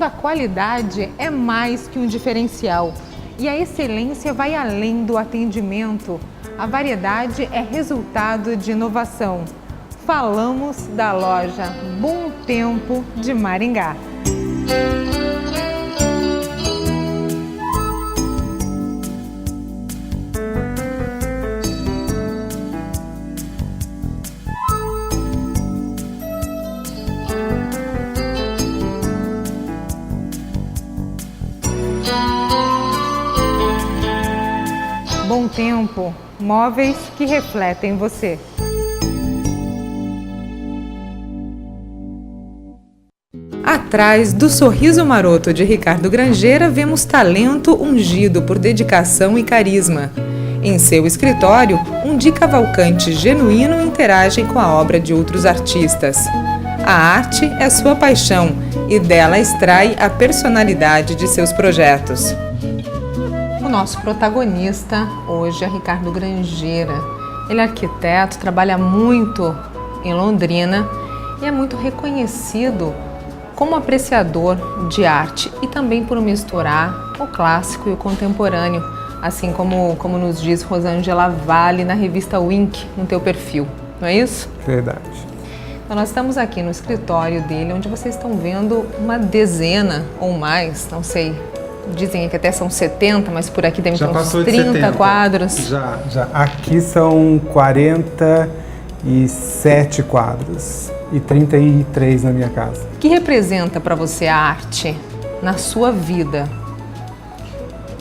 quando a qualidade é mais que um diferencial e a excelência vai além do atendimento. A variedade é resultado de inovação. Falamos da loja Bom Tempo de Maringá. Bom Tempo, móveis que refletem você. Atrás do sorriso maroto de Ricardo Grangeira, vemos talento ungido por dedicação e carisma. Em seu escritório, um Di Cavalcanti genuíno interage com a obra de outros artistas. A arte é sua paixão e dela extrai a personalidade de seus projetos. O nosso protagonista hoje é Ricardo Grangeira. Ele é arquiteto, trabalha muito em Londrina e é muito reconhecido como apreciador de arte e também por misturar o clássico e o contemporâneo, assim como nos diz Rosângela Vale na revista Wink, no teu perfil, não é isso? Verdade. Então nós estamos aqui no escritório dele, onde vocês estão vendo uma dezena ou mais, não sei, dizem que até são 70, mas por aqui devem ter uns 30 quadros. Já. Aqui são 47 quadros e 33 na minha casa. O que representa para você a arte na sua vida?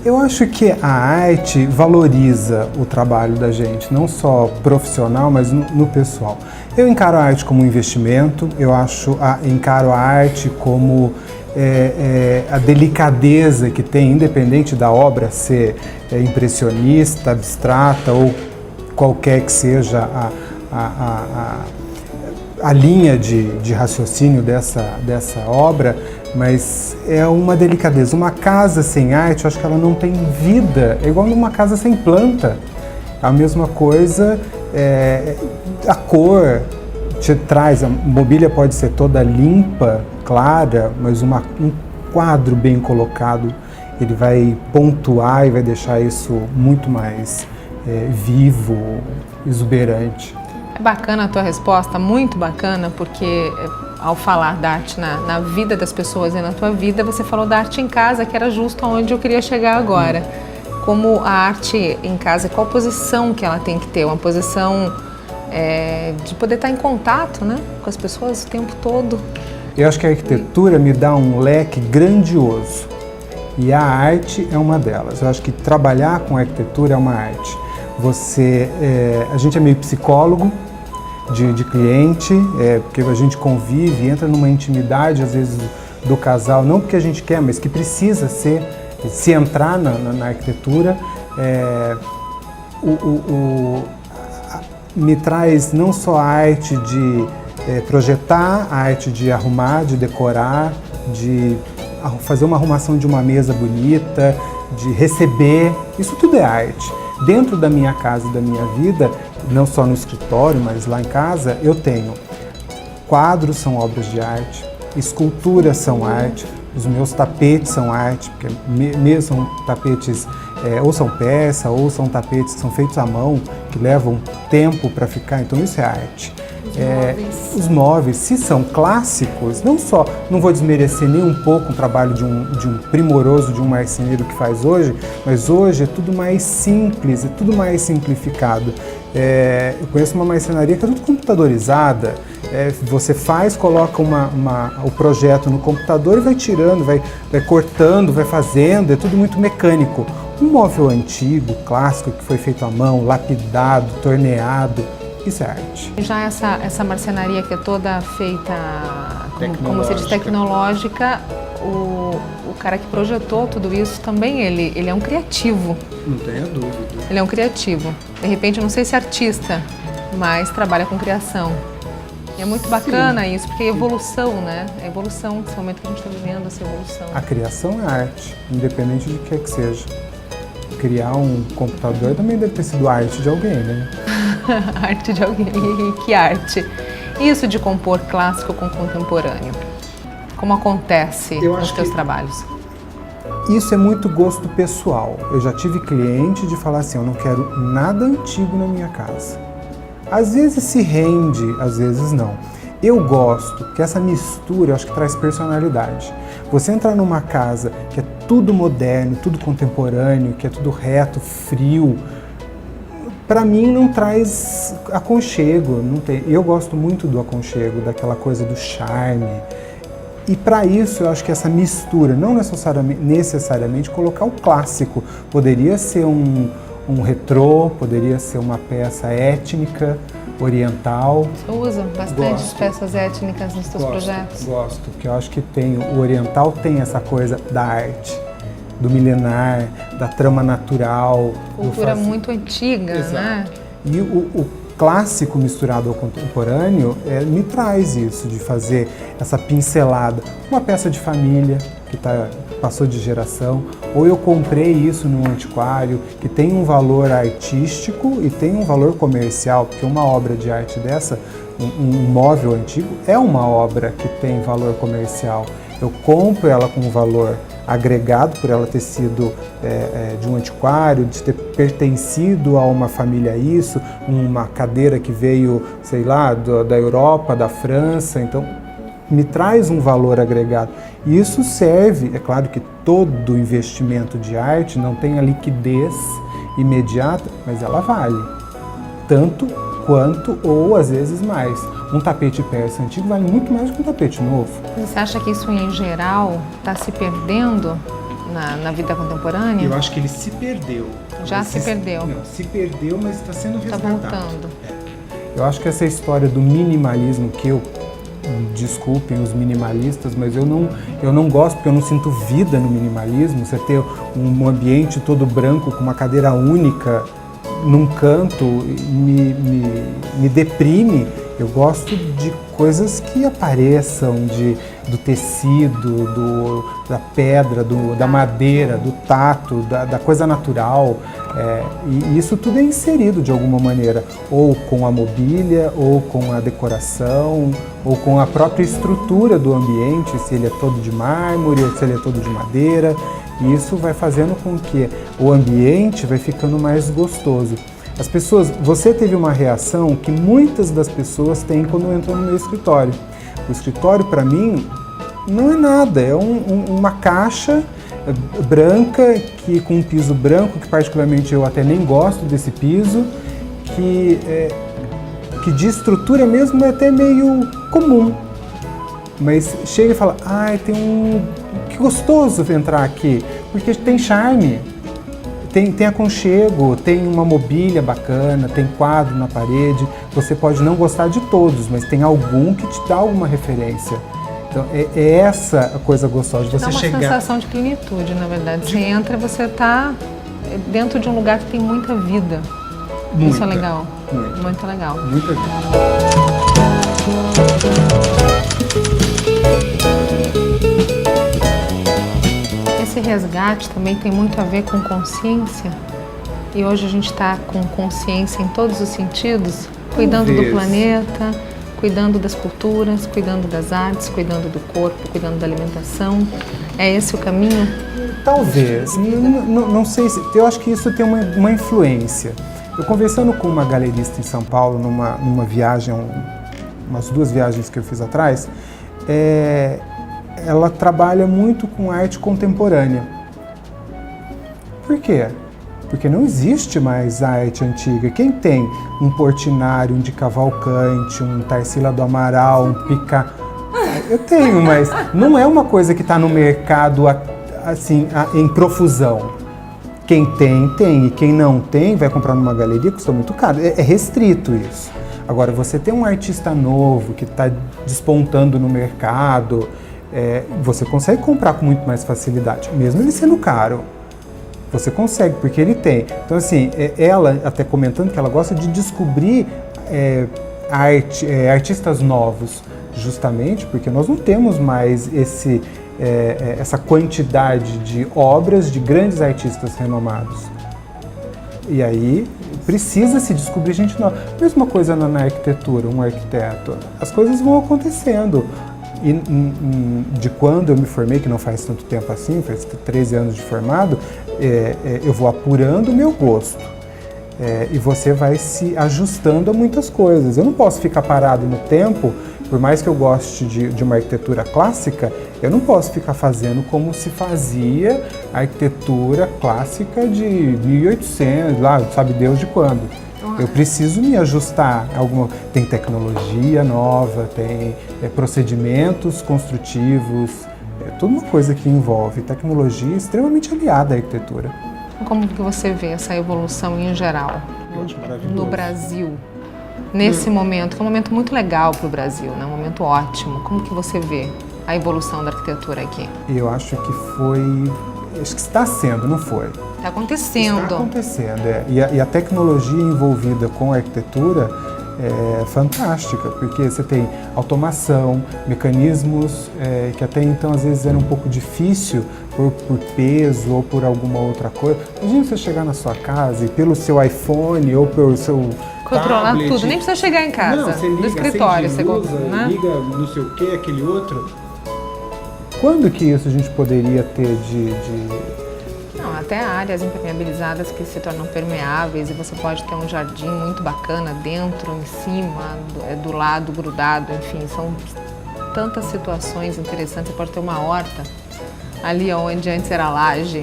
Eu acho que a arte valoriza o trabalho da gente, não só profissional, mas no pessoal. Eu encaro a arte como um investimento, encaro a arte como a delicadeza que tem, independente da obra ser impressionista, abstrata ou qualquer que seja a linha de raciocínio dessa obra, mas é uma delicadeza. Uma casa sem arte, eu acho que ela não tem vida, é igual numa casa sem planta. A mesma coisa, a cor te traz, a mobília pode ser toda limpa, clara, mas um quadro bem colocado, ele vai pontuar e vai deixar isso muito mais vivo, exuberante. É bacana a tua resposta, muito bacana, porque ao falar da arte na vida das pessoas e na tua vida, você falou da arte em casa, que era justo onde eu queria chegar agora. Como a arte em casa, qual posição que ela tem que ter? Uma posição de poder estar em contato, né, com as pessoas o tempo todo. Eu acho que a arquitetura me dá um leque grandioso e a arte é uma delas. Eu acho que trabalhar com arquitetura é uma arte. A gente é meio psicólogo de cliente, porque a gente convive, entra numa intimidade às vezes do casal, não porque a gente quer, mas que precisa se entrar na arquitetura. Me traz não só a arte de projetar, a arte de arrumar, de decorar, de fazer uma arrumação de uma mesa bonita, de receber, isso tudo é arte. Dentro da minha casa e da minha vida, não só no escritório, mas lá em casa, eu tenho quadros são obras de arte, esculturas são arte, os meus tapetes são arte, porque mesmo são tapetes ou são peça, ou são tapetes que são feitos à mão, que levam tempo para ficar, então isso é arte. Os móveis, se são clássicos, não vou desmerecer nem um pouco o trabalho de um primoroso, de um marceneiro que faz hoje, mas hoje é tudo mais simples, é tudo mais simplificado. Eu conheço uma marcenaria que é tudo computadorizada, você coloca o projeto no computador e vai tirando, vai cortando, vai fazendo, é tudo muito mecânico. Um móvel antigo, clássico, que foi feito à mão, lapidado, torneado, isso é arte. Já essa marcenaria que é toda feita, como se diz, tecnológica, o cara que projetou tudo isso também, ele é um criativo. Não tenha dúvida. Ele é um criativo. De repente, eu não sei se é artista, mas trabalha com criação. E é muito bacana isso, porque é evolução, né? É evolução, esse momento que a gente está vivendo, essa evolução. A criação é arte, independente de que seja. Criar um computador também deve ter sido arte de alguém, né? Arte de alguém, que arte. Isso de compor clássico com contemporâneo. Como acontece nos teus trabalhos? Isso é muito gosto pessoal. Eu já tive cliente de falar assim, eu não quero nada antigo na minha casa. Às vezes se rende, às vezes não. Eu gosto que essa mistura, eu acho que traz personalidade. Você entrar numa casa que é tudo moderno, tudo contemporâneo, que é tudo reto, frio, para mim não traz aconchego. Não tem. Eu gosto muito do aconchego, daquela coisa do charme. E para isso eu acho que essa mistura, não necessariamente colocar o clássico, poderia ser um retrô, poderia ser uma peça étnica, oriental. Você usa bastante peças étnicas nos seus projetos? Gosto, porque eu acho que o oriental tem essa coisa da arte, do milenar, da trama natural. Cultura muito antiga, exato, né? E o clássico misturado ao contemporâneo me traz isso, de fazer essa pincelada. Uma peça de família que passou de geração, ou eu comprei isso num antiquário, que tem um valor artístico e tem um valor comercial, porque uma obra de arte dessa, um móvel antigo, é uma obra que tem valor comercial. Eu compro ela com um valor agregado, por ela ter sido de um antiquário, de ter pertencido a uma família uma cadeira que veio, sei lá, da Europa, da França, então me traz um valor agregado. E isso serve, é claro que todo investimento de arte não tem a liquidez imediata, mas ela vale tanto quanto ou às vezes mais. Um tapete persa antigo vale muito mais do que um tapete novo. Você acha que isso em geral está se perdendo na vida contemporânea? Eu acho que ele se perdeu. Já se perdeu? Não, se perdeu, mas está sendo resgatado. Está voltando. Eu acho que essa história do minimalismo, desculpem os minimalistas, mas eu não gosto, porque eu não sinto vida no minimalismo. Você ter um ambiente todo branco com uma cadeira única num canto me deprime. Eu gosto de coisas que apareçam, do tecido, da pedra, da madeira, do tato, da coisa natural. E isso tudo é inserido de alguma maneira, ou com a mobília, ou com a decoração, ou com a própria estrutura do ambiente, se ele é todo de mármore ou se ele é todo de madeira. E isso vai fazendo com que o ambiente vai ficando mais gostoso. As pessoas, você teve uma reação que muitas das pessoas têm quando entram no meu escritório. O escritório, para mim, não é nada, é uma caixa branca com um piso branco, que particularmente eu até nem gosto desse piso, que de estrutura mesmo é até meio comum. Mas chega e fala, que gostoso entrar aqui, porque tem charme. Tem aconchego, tem uma mobília bacana, tem quadro na parede. Você pode não gostar de todos, mas tem algum que te dá alguma referência. Então, é essa a coisa gostosa de você chegar. É uma sensação de plenitude, na verdade. Você entra, você está dentro de um lugar que tem muita vida. Isso é legal. Muito legal. Muita vida. Esse resgate também tem muito a ver com consciência, e hoje a gente está com consciência em todos os sentidos, cuidando do planeta, cuidando das culturas, cuidando das artes, cuidando do corpo, cuidando da alimentação. É esse o caminho? Talvez, não sei se... Eu acho que isso tem uma influência. Eu conversando com uma galerista em São Paulo, numa viagem, umas 2 viagens que eu fiz atrás, ela trabalha muito com arte contemporânea. Por quê? Porque não existe mais arte antiga. Quem tem um Portinari, um de Cavalcante, um Tarsila do Amaral, um Picá... Eu tenho, mas não é uma coisa que está no mercado assim, em profusão. Quem tem, tem. E quem não tem, vai comprar numa galeria, custa muito caro. É restrito isso. Agora, você tem um artista novo que está despontando no mercado... você consegue comprar com muito mais facilidade, mesmo ele sendo caro. Você consegue, porque ele tem. Então, assim, ela até comentando que ela gosta de descobrir artistas novos, justamente porque nós não temos mais essa quantidade de obras de grandes artistas renomados. E aí precisa se descobrir gente nova. Mesma coisa na arquitetura, um arquiteto. As coisas vão acontecendo. de quando eu me formei, que não faz tanto tempo assim, faz 13 anos de formado, eu vou apurando o meu gosto. E você vai se ajustando a muitas coisas. Eu não posso ficar parado no tempo, por mais que eu goste de uma arquitetura clássica, eu não posso ficar fazendo como se fazia a arquitetura clássica de 1800, lá, sabe Deus de quando. Eu preciso me ajustar. Tem tecnologia nova, tem procedimentos construtivos, tudo uma coisa que envolve tecnologia extremamente aliada à arquitetura. Como que você vê essa evolução em geral no Brasil? Nesse momento, que é um momento muito legal para o Brasil, né? Um momento ótimo. Como que você vê a evolução da arquitetura aqui? Eu acho que acho que está sendo, não foi? Está acontecendo. Está acontecendo, E a tecnologia envolvida com a arquitetura é fantástica, porque você tem automação, mecanismos que até então às vezes era um pouco difícil por peso ou por alguma outra coisa. Imagina você chegar na sua casa e pelo seu iPhone ou pelo seu controlar tablet, tudo, nem precisa chegar em casa, não, você liga, do escritório, acende luz, né? Liga não sei o que, aquele outro. Quando que isso a gente poderia ter Não, até áreas impermeabilizadas que se tornam permeáveis e você pode ter um jardim muito bacana dentro, em cima, do lado, grudado, enfim, são tantas situações interessantes. Você pode ter uma horta ali onde antes era laje,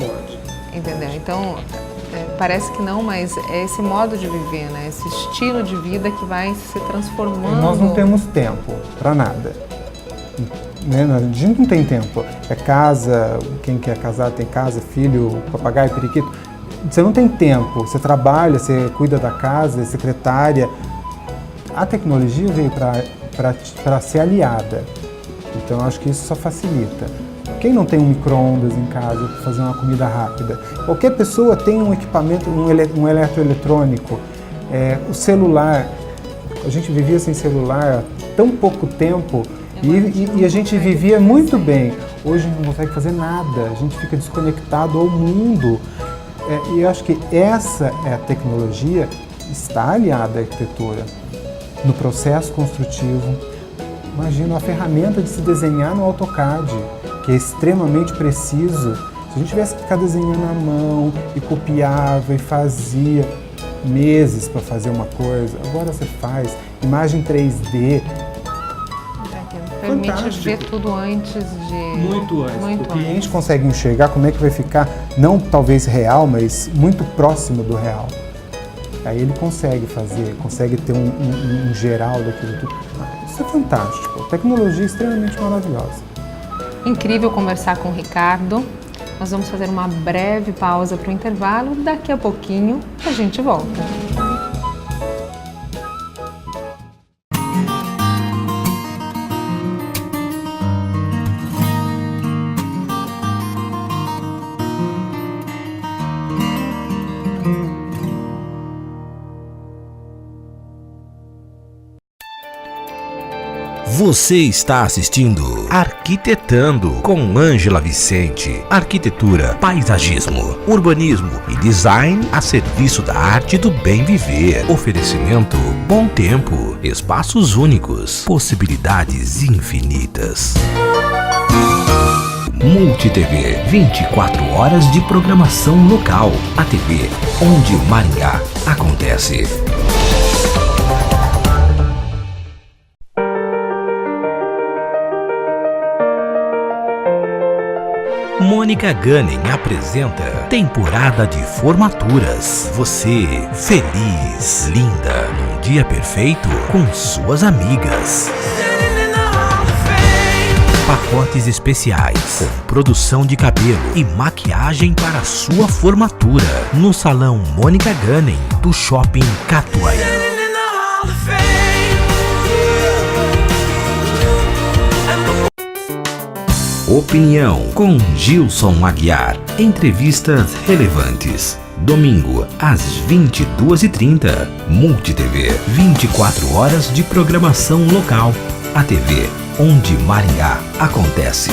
entendeu? Então, parece que não, mas é esse modo de viver, né? Esse estilo de vida que vai se transformando. Nós não temos tempo para nada. Né? A gente não tem tempo. É casa, quem quer casar tem casa, filho, papagaio, periquito. Você não tem tempo. Você trabalha, você cuida da casa, é secretária. A tecnologia veio para ser aliada. Então, eu acho que isso só facilita. Quem não tem um micro-ondas em casa para fazer uma comida rápida? Qualquer pessoa tem um equipamento, um eletroeletrônico. O celular, a gente vivia sem celular há tão pouco tempo e a gente vivia muito bem. Hoje a gente não consegue fazer nada, a gente fica desconectado ao mundo. E eu acho que essa tecnologia está aliada à arquitetura, no processo construtivo. Imagina a ferramenta de se desenhar no AutoCAD, que é extremamente preciso. Se a gente tivesse que ficar desenhando à mão e copiava e fazia meses para fazer uma coisa, agora você faz imagem 3D. Permite Fantástico. ver tudo antes de... Muito antes. O cliente consegue enxergar como é que vai ficar, não talvez real, mas muito próximo do real. Aí ele consegue fazer, consegue ter um geral daquilo tudo. Isso é fantástico. A tecnologia é extremamente maravilhosa. Incrível conversar com o Ricardo. Nós vamos fazer uma breve pausa para o intervalo. Daqui a pouquinho a gente volta. Você está assistindo Arquitetando com Ângela Vicente. Arquitetura, paisagismo, urbanismo e design a serviço da arte do bem viver. Oferecimento Bom Tempo, espaços únicos, possibilidades infinitas. MultiTV, 24 horas de programação local. A TV onde Maringá acontece. Mônica Gunning apresenta Temporada de Formaturas. Você, feliz, linda, num dia perfeito com suas amigas. Pacotes especiais, com produção de cabelo e maquiagem para sua formatura. No Salão Mônica Gunning, do Shopping Catuai. Opinião com Gilson Aguiar. Entrevistas relevantes. Domingo, às 22h30. MultiTV, 24 horas de programação local. A TV onde Maringá acontece.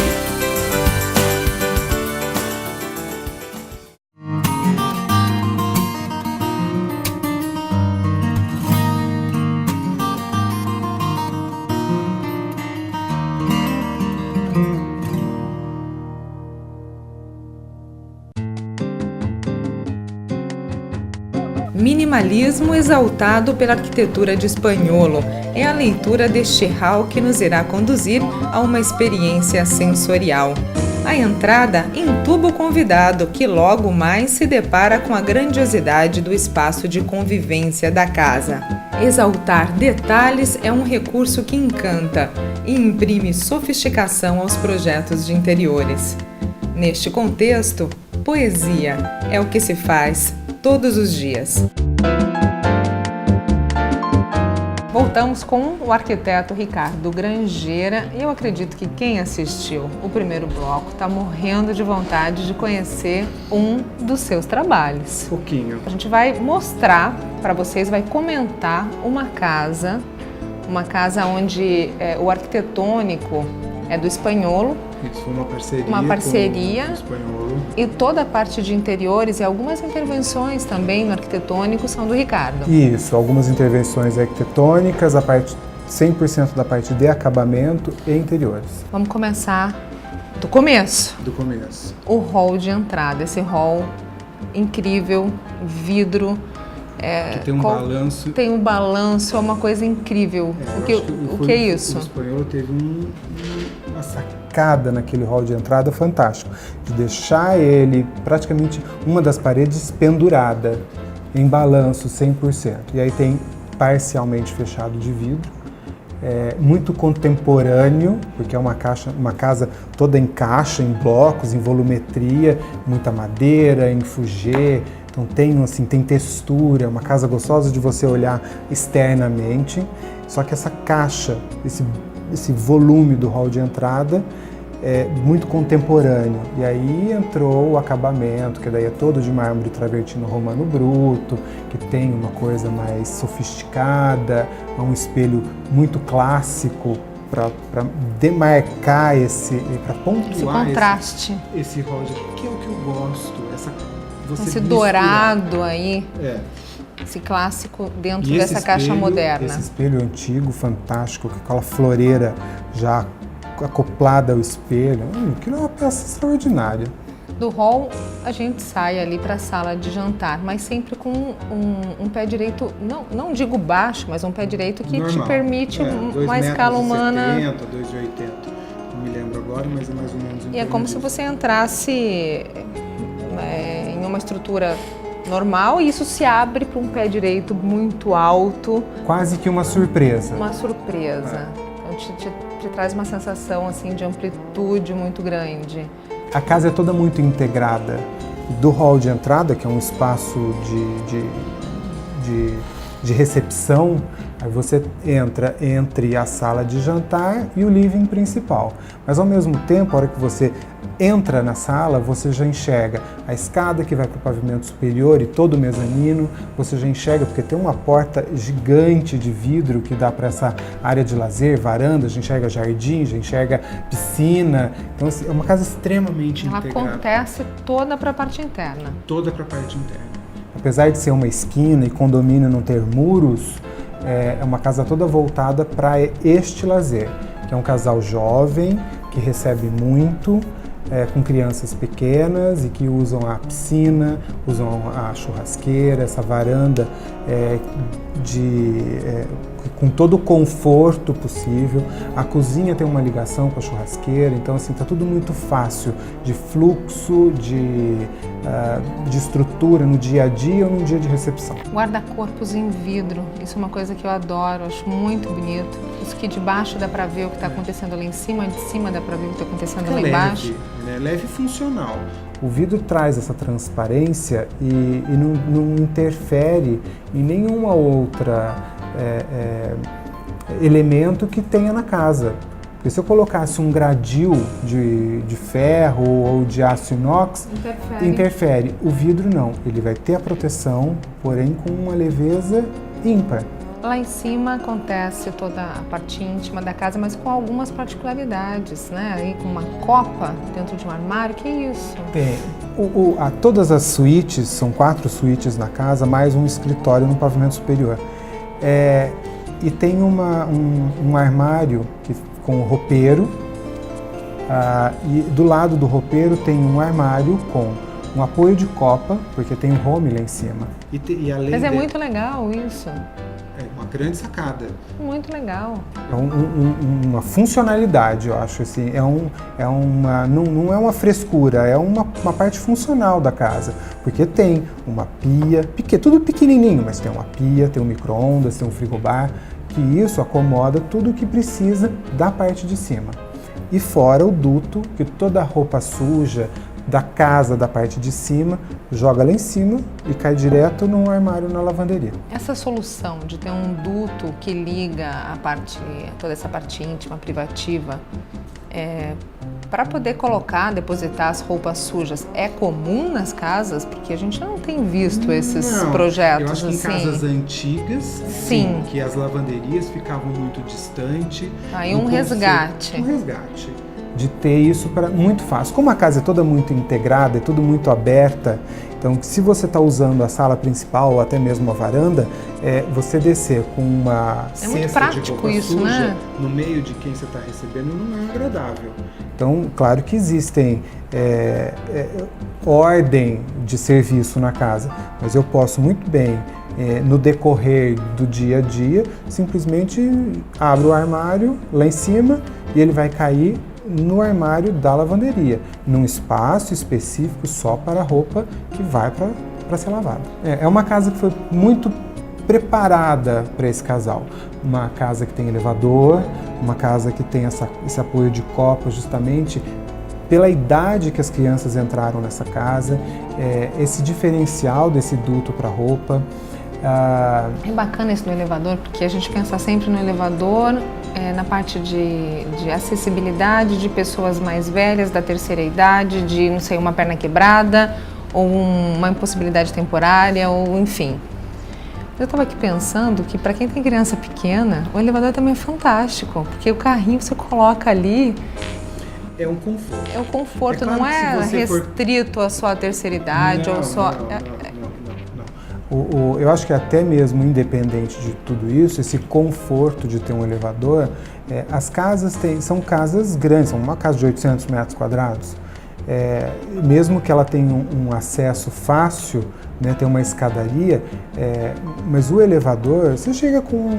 minimalismo exaltado pela arquitetura de Espanholo. É a leitura deste hall que nos irá conduzir a uma experiência sensorial. A entrada entuba o convidado, que logo mais se depara com a grandiosidade do espaço de convivência da casa. Exaltar detalhes é um recurso que encanta e imprime sofisticação aos projetos de interiores. Neste contexto, poesia é o que se faz todos os dias. Voltamos com o arquiteto Ricardo Grangeira e eu acredito que quem assistiu o primeiro bloco está morrendo de vontade de conhecer um dos seus trabalhos. Pouquinho. A gente vai mostrar para vocês, vai comentar uma casa onde o arquitetônico é do Espanholo. Isso, uma parceria com o Espanholo. E toda a parte de interiores e algumas intervenções também no arquitetônico são do Ricardo. Isso, algumas intervenções arquitetônicas, a parte 100% da parte de acabamento e interiores. Vamos começar do começo. Do começo. O hall de entrada, esse hall incrível, vidro. Que tem um balanço. Tem um balanço, é uma coisa incrível. O que é isso? O Espanholo teve uma sacada naquele hall de entrada fantástico, de deixar ele praticamente uma das paredes pendurada, em balanço 100%. E aí tem parcialmente fechado de vidro, muito contemporâneo, porque é uma casa toda em caixa, em blocos, em volumetria, muita madeira, em fugê. Então tem textura, uma casa gostosa de você olhar externamente, só que essa caixa, esse volume do hall de entrada é muito contemporâneo. E aí entrou o acabamento, que daí é todo de mármore travertino romano bruto, que tem uma coisa mais sofisticada, um espelho muito clássico para demarcar para pontuar esse contraste. Esse hall de entrada, que é o que eu gosto, esse dourado aí, esse clássico dentro dessa caixa moderna. Esse espelho antigo, fantástico, com aquela floreira já acoplada ao espelho, aquilo é uma peça extraordinária. Do hall, a gente sai ali para a sala de jantar, mas sempre com um pé direito, não digo baixo, mas um pé direito que normal, te permite uma escala humana. 2,70 m, 2,80 m, não me lembro agora, mas é mais ou menos. E é como se você entrasse em uma estrutura normal e isso se abre para um pé direito muito alto. Quase que uma surpresa. Uma surpresa. Então te traz uma sensação assim de amplitude muito grande. A casa é toda muito integrada. Do hall de entrada, que é um espaço de recepção, aí você entra entre a sala de jantar e o living principal. Mas ao mesmo tempo, a hora que você entra na sala, você já enxerga a escada que vai para o pavimento superior e todo o mezanino, você já enxerga, porque tem uma porta gigante de vidro que dá para essa área de lazer, varanda, já enxerga jardim, já enxerga piscina. Então é uma casa extremamente integrada. Ela acontece toda para a parte interna. Toda para a parte interna. Apesar de ser uma esquina e condomínio não ter muros, é uma casa toda voltada para este lazer, que é um casal jovem, que recebe muito, com crianças pequenas e que usam a piscina, usam a churrasqueira, essa varanda com todo o conforto possível. A cozinha tem uma ligação com a churrasqueira, então assim, tá tudo muito fácil de fluxo, de estrutura no dia a dia ou no dia de recepção. Guarda-corpos em vidro, isso é uma coisa que eu adoro, acho muito bonito. Isso que de baixo dá para ver o que está acontecendo lá em cima, de cima dá para ver o que está acontecendo lá embaixo. Leve e funcional. O vidro traz essa transparência e não interfere em nenhuma outra elemento que tenha na casa. Porque se eu colocasse um gradil de ferro ou de aço inox, interfere. O vidro não, ele vai ter a proteção, porém com uma leveza ímpar. Lá em cima acontece toda a parte íntima da casa, mas com algumas particularidades, né? Aí com uma copa dentro de um armário, que isso? Tem. Todas as suítes, são 4 suítes na casa, mais um escritório no pavimento superior. E tem um armário com roupeiro, e do lado do roupeiro tem um armário com um apoio de copa, porque tem um home lá em cima. E além Mas é muito legal isso. É uma grande sacada. Muito legal. É uma funcionalidade, eu acho assim. Não é uma frescura, é uma parte funcional da casa. Porque tem uma pia, tudo pequenininho, mas tem uma pia, tem um micro-ondas, tem um frigobar, que isso acomoda tudo o que precisa da parte de cima. E fora o duto, que toda a roupa suja da casa, da parte de cima, joga lá em cima e cai direto no armário na lavanderia. Essa solução de ter um duto que liga toda essa parte íntima, privativa, para poder depositar as roupas sujas, é comum nas casas? Porque a gente não tem visto esses projetos assim. Eu acho que em casas antigas, sim, que as lavanderias ficavam muito distantes. Aí um resgate. De ter isso muito fácil. Como a casa é toda muito integrada, é tudo muito aberta, então se você está usando a sala principal ou até mesmo a varanda, você descer com uma cesta de roupa suja, né? No meio de quem você está recebendo não é agradável. Então, claro que existem ordem de serviço na casa, mas eu posso muito bem, no decorrer do dia a dia, simplesmente abro o armário lá em cima e ele vai cair no armário da lavanderia, num espaço específico só para a roupa que vai para ser lavada. É uma casa que foi muito preparada para esse casal. Uma casa que tem elevador, uma casa que tem esse apoio de copa justamente pela idade que as crianças entraram nessa casa, esse diferencial desse duto para roupa. É bacana isso no elevador, porque a gente pensa sempre no elevador na parte de acessibilidade de pessoas mais velhas, da terceira idade, de, não sei, uma perna quebrada, ou uma impossibilidade temporária, ou enfim. Eu estava aqui pensando que para quem tem criança pequena, o elevador também é fantástico, porque o carrinho você coloca ali. É um conforto. É um conforto, claro, não é restrito à sua terceira idade ou só. Eu acho que até mesmo independente de tudo isso, esse conforto de ter um elevador, as casas são casas grandes, são uma casa de 800 metros quadrados. Mesmo que ela tenha um acesso fácil, né, tem uma escadaria, mas o elevador, você chega com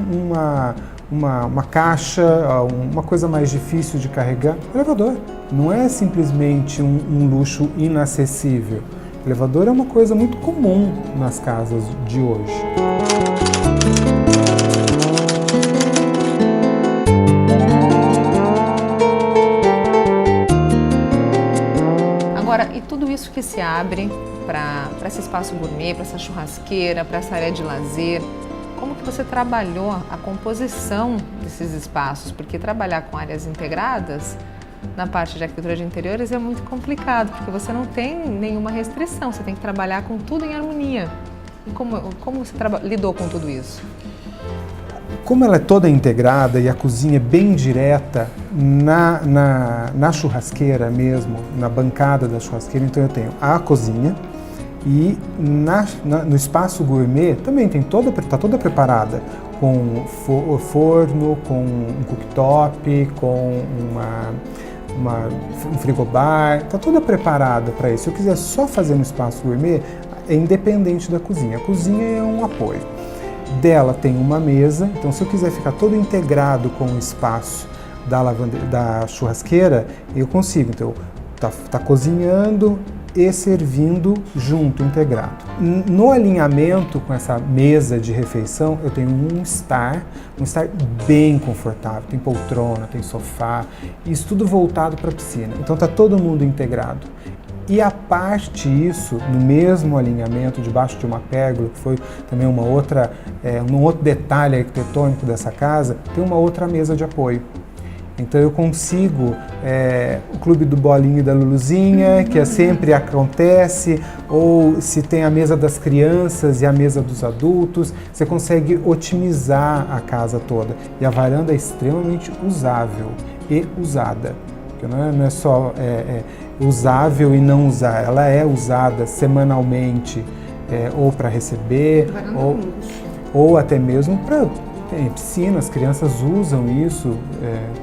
uma caixa, uma coisa mais difícil de carregar, elevador. Não é simplesmente um luxo inacessível. O elevador é uma coisa muito comum nas casas de hoje. Agora, e tudo isso que se abre para esse espaço gourmet, para essa churrasqueira, para essa área de lazer, como que você trabalhou a composição desses espaços? Porque trabalhar com áreas integradas na parte de arquitetura de interiores é muito complicado, porque você não tem nenhuma restrição, você tem que trabalhar com tudo em harmonia. E como você lidou com tudo isso? Como ela é toda integrada e a cozinha é bem direta na churrasqueira mesmo, na bancada da churrasqueira, então eu tenho a cozinha e no espaço gourmet também está toda preparada, com forno, com um cooktop, com um frigobar, está toda preparada para isso. Se eu quiser só fazer no espaço gourmet, é independente da cozinha. A cozinha é um apoio. Dela tem uma mesa, então se eu quiser ficar todo integrado com o espaço da churrasqueira, eu consigo. Então, tá cozinhando e servindo junto, integrado. No alinhamento com essa mesa de refeição, eu tenho um estar bem confortável, tem poltrona, tem sofá, isso tudo voltado para a piscina. Então tá todo mundo integrado. E a parte disso, no mesmo alinhamento, debaixo de uma pérgola, que foi também um outro detalhe arquitetônico dessa casa, tem uma outra mesa de apoio. Então eu consigo, o clube do bolinho e da Luluzinha, que sempre acontece, ou se tem a mesa das crianças e a mesa dos adultos, você consegue otimizar a casa toda. E a varanda é extremamente usável e usada, porque não é só usável e não usar, ela é usada semanalmente, ou para receber, ou até mesmo para... Tem piscina, as crianças usam isso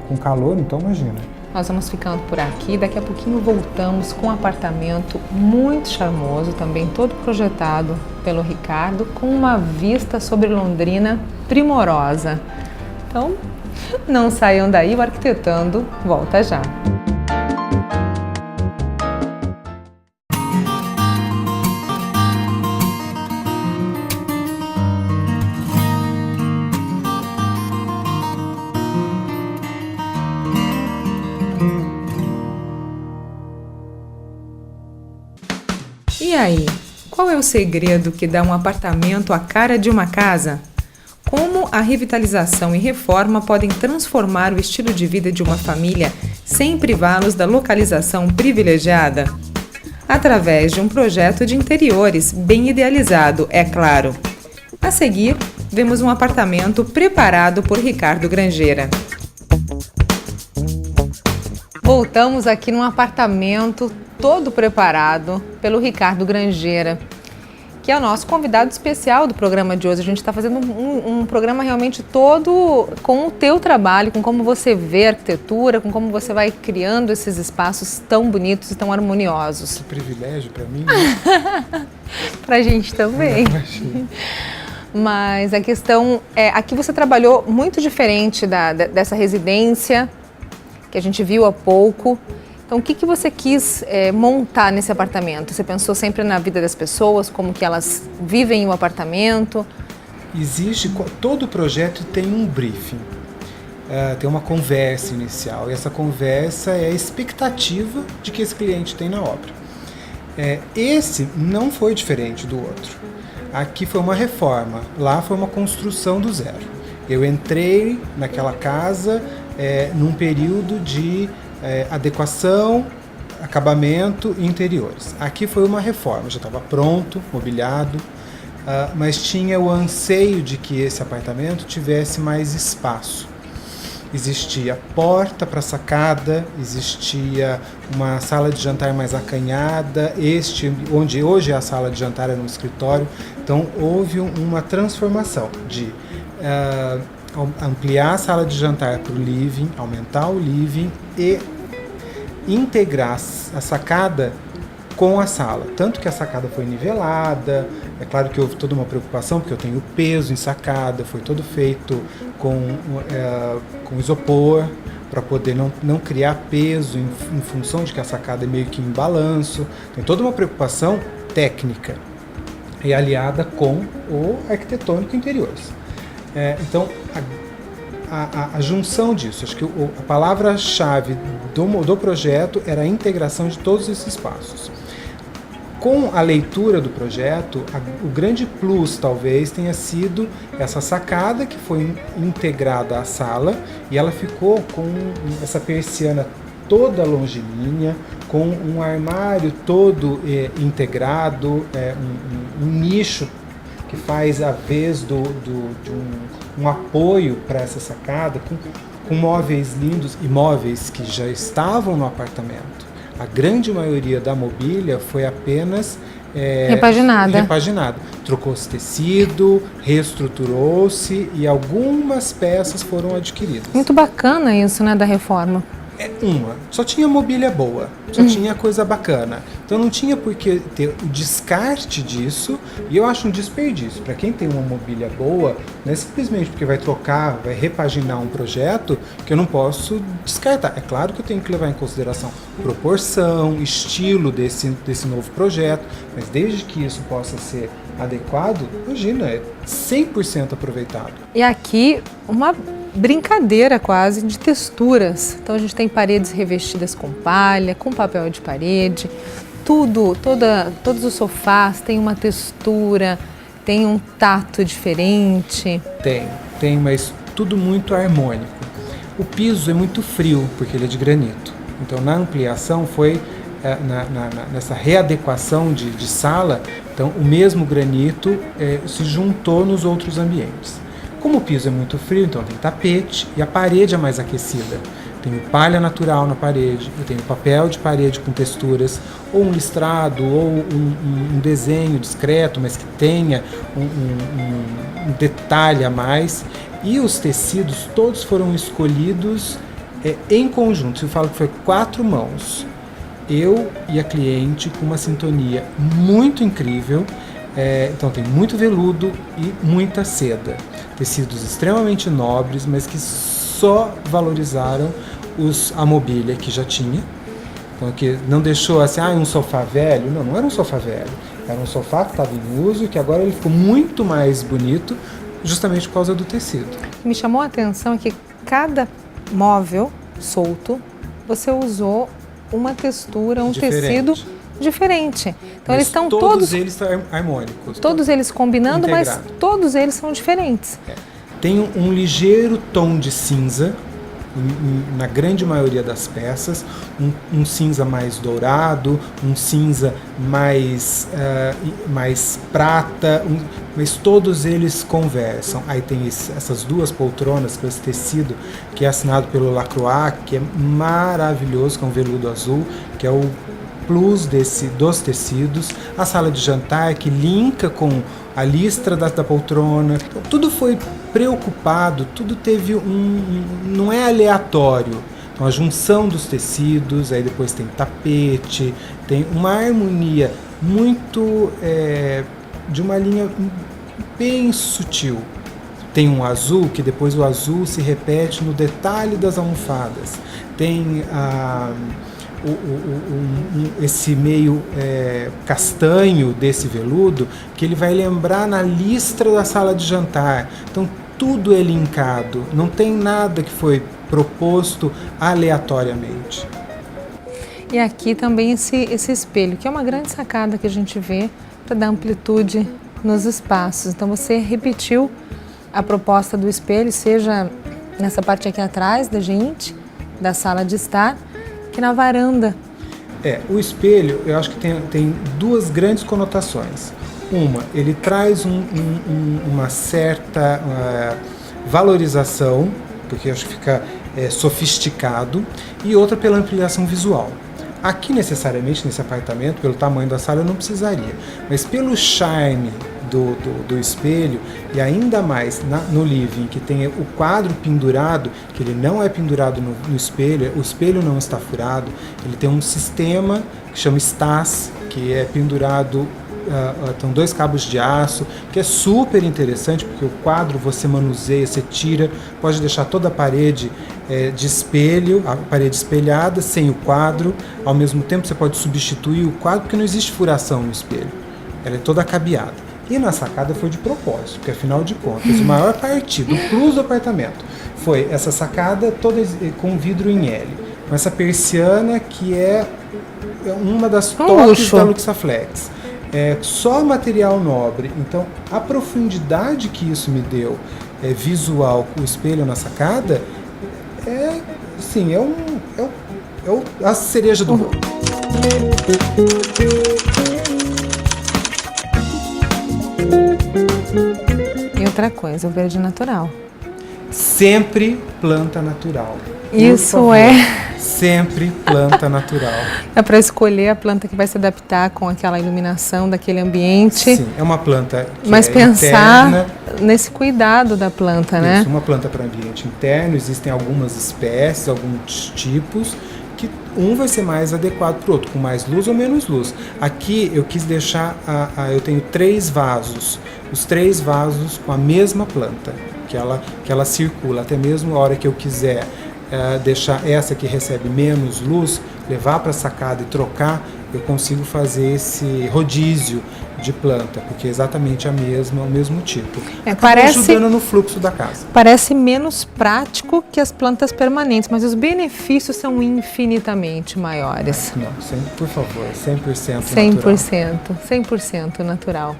com calor, então imagina. Nós vamos ficando por aqui, daqui a pouquinho voltamos com um apartamento muito charmoso, também todo projetado pelo Ricardo, com uma vista sobre Londrina primorosa. Então, não saiam daí, o Arquitetando volta já. E aí, qual é o segredo que dá um apartamento à cara de uma casa? Como a revitalização e reforma podem transformar o estilo de vida de uma família sem privá-los da localização privilegiada? Através de um projeto de interiores bem idealizado, é claro. A seguir, vemos um apartamento preparado por Ricardo Grangeira. Voltamos aqui num apartamento todo preparado pelo Ricardo Grangeira, que é o nosso convidado especial do programa de hoje. A gente está fazendo um programa realmente todo com o teu trabalho, com como você vê a arquitetura, com como você vai criando esses espaços tão bonitos e tão harmoniosos. Que privilégio para mim, né? Para a gente também. Mas a questão é, aqui você trabalhou muito diferente dessa residência que a gente viu há pouco. Então, o que você quis montar nesse apartamento? Você pensou sempre na vida das pessoas, como que elas vivem o apartamento? Todo projeto tem um briefing, tem uma conversa inicial, e essa conversa é a expectativa de que esse cliente tem na obra. Esse não foi diferente do outro. Aqui foi uma reforma, lá foi uma construção do zero. Eu entrei naquela casa num período de adequação, acabamento e interiores. Aqui foi uma reforma, já estava pronto, mobiliado, mas tinha o anseio de que esse apartamento tivesse mais espaço. Existia porta para sacada, existia uma sala de jantar mais acanhada, onde hoje é a sala de jantar era no escritório. Então houve uma transformação de ampliar a sala de jantar para o living, aumentar o living e integrar a sacada com a sala. Tanto que a sacada foi nivelada, é claro que houve toda uma preocupação, porque eu tenho peso em sacada, foi todo feito com isopor, para poder não criar peso em função de que a sacada é meio que em balanço. Tem toda uma preocupação técnica e aliada com o arquitetônico interiores. Então, a junção disso, acho que a palavra-chave do projeto era a integração de todos esses espaços. Com a leitura do projeto, o grande plus talvez tenha sido essa sacada que foi integrada à sala e ela ficou com essa persiana toda longilínea, com um armário todo integrado, um nicho que faz a vez de um apoio para essa sacada, com móveis lindos e móveis que já estavam no apartamento. A grande maioria da mobília foi apenas repaginada. Trocou-se tecido, reestruturou-se e algumas peças foram adquiridas. Muito bacana isso, né, da reforma. Só tinha mobília boa, só tinha coisa bacana. Então não tinha por que ter o descarte disso, e eu acho um desperdício. Para quem tem uma mobília boa, não é simplesmente porque vai trocar, vai repaginar um projeto, que eu não posso descartar. É claro que eu tenho que levar em consideração proporção, estilo desse novo projeto, mas desde que isso possa ser adequado, imagina, é 100% aproveitado. E aqui uma brincadeira quase de texturas. Então a gente tem paredes revestidas com palha, com papel de parede, todos os sofás têm uma textura, tem um tato diferente. Tem, mas tudo muito harmônico. O piso é muito frio, porque ele é de granito. Então na ampliação foi nessa readequação de sala, então o mesmo granito se juntou nos outros ambientes. Como o piso é muito frio, então tem tapete e a parede é mais aquecida. Tenho palha natural na parede, eu tenho papel de parede com texturas, ou um listrado, ou um desenho discreto, mas que tenha um detalhe a mais. E os tecidos todos foram escolhidos em conjunto. Eu falo que foi 4 mãos. Eu e a cliente com uma sintonia muito incrível. Então tem muito veludo e muita seda. Tecidos extremamente nobres, mas que só valorizaram a mobília que já tinha. Então, que não deixou assim, um sofá velho. Não, não era um sofá velho. Era um sofá que estava em uso e que agora ele ficou muito mais bonito, justamente por causa do tecido. Me chamou a atenção que cada móvel solto, você usou uma textura, tecido diferente. Então eles estão todos eles estão harmônicos. Todos eles combinando, integrado. Mas todos eles são diferentes. Tem um ligeiro tom de cinza, na grande maioria das peças, um cinza mais dourado, um cinza mais prata, mas todos eles conversam. Aí tem essas 2 poltronas com esse tecido que é assinado pelo Lacroix, que é maravilhoso, que é um veludo azul, que é o plus dos tecidos. A sala de jantar que linka com a listra da poltrona. Então, tudo foi preocupado, tudo teve não é aleatório. Então a junção dos tecidos, aí depois tem tapete, tem uma harmonia muito de uma linha bem sutil. Tem um azul, que depois o azul se repete no detalhe das almofadas. Tem esse meio castanho desse veludo, que ele vai lembrar na listra da sala de jantar. Então tudo é linkado, não tem nada que foi proposto aleatoriamente. E aqui também esse espelho, que é uma grande sacada que a gente vê para dar amplitude nos espaços. Então você repetiu a proposta do espelho, seja nessa parte aqui atrás da gente, da sala de estar, que na varanda. O espelho, eu acho que tem 2 grandes conotações. Uma, ele traz uma certa valorização, porque eu acho que fica sofisticado, e outra pela ampliação visual. Aqui, necessariamente, nesse apartamento, pelo tamanho da sala, eu não precisaria, mas pelo charme do espelho, e ainda mais no living, que tem o quadro pendurado, que ele não é pendurado no espelho, o espelho não está furado, ele tem um sistema que chama Stas, que é pendurado, tem 2 cabos de aço, que é super interessante, porque o quadro você manuseia, você tira, pode deixar toda a parede de espelho, a parede espelhada, sem o quadro, ao mesmo tempo você pode substituir o quadro, porque não existe furação no espelho, ela é toda cabeada. E na sacada foi de propósito, porque afinal de contas, o maior partido, o plus do apartamento, foi essa sacada toda com vidro em L, com essa persiana que é uma das toques da Luxaflex. Só material nobre. Então, a profundidade que isso me deu visual com o espelho na sacada é a cereja do bolo. E outra coisa, o verde natural. Sempre planta natural. Isso Sempre planta natural. É para escolher a planta que vai se adaptar com aquela iluminação daquele ambiente. Sim, é uma planta que mas pensar interna. Nesse cuidado da planta, né? Isso, uma planta para ambiente interno. Existem algumas espécies, alguns tipos, que um vai ser mais adequado para o outro, com mais luz ou menos luz. Aqui eu quis deixar, eu tenho 3 vasos, os 3 vasos com a mesma planta, que ela circula, até mesmo a hora que eu quiser deixar essa que recebe menos luz, levar para a sacada e trocar, eu consigo fazer esse rodízio de planta, porque é exatamente o mesmo tipo. Parece ajudando no fluxo da casa. Parece menos prático que as plantas permanentes, mas os benefícios são infinitamente maiores. Não, por favor, 100% natural. 100% natural.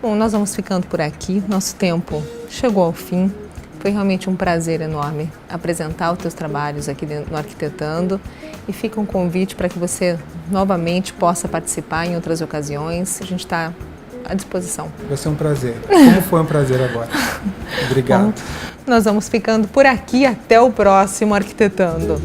Bom, nós vamos ficando por aqui, nosso tempo chegou ao fim. Foi realmente um prazer enorme apresentar os teus trabalhos aqui no Arquitetando, e fica um convite para que você novamente possa participar em outras ocasiões. A gente está à disposição. Vai ser um prazer. Como foi um prazer agora. Obrigado. Bom, nós vamos ficando por aqui. Até o próximo Arquitetando.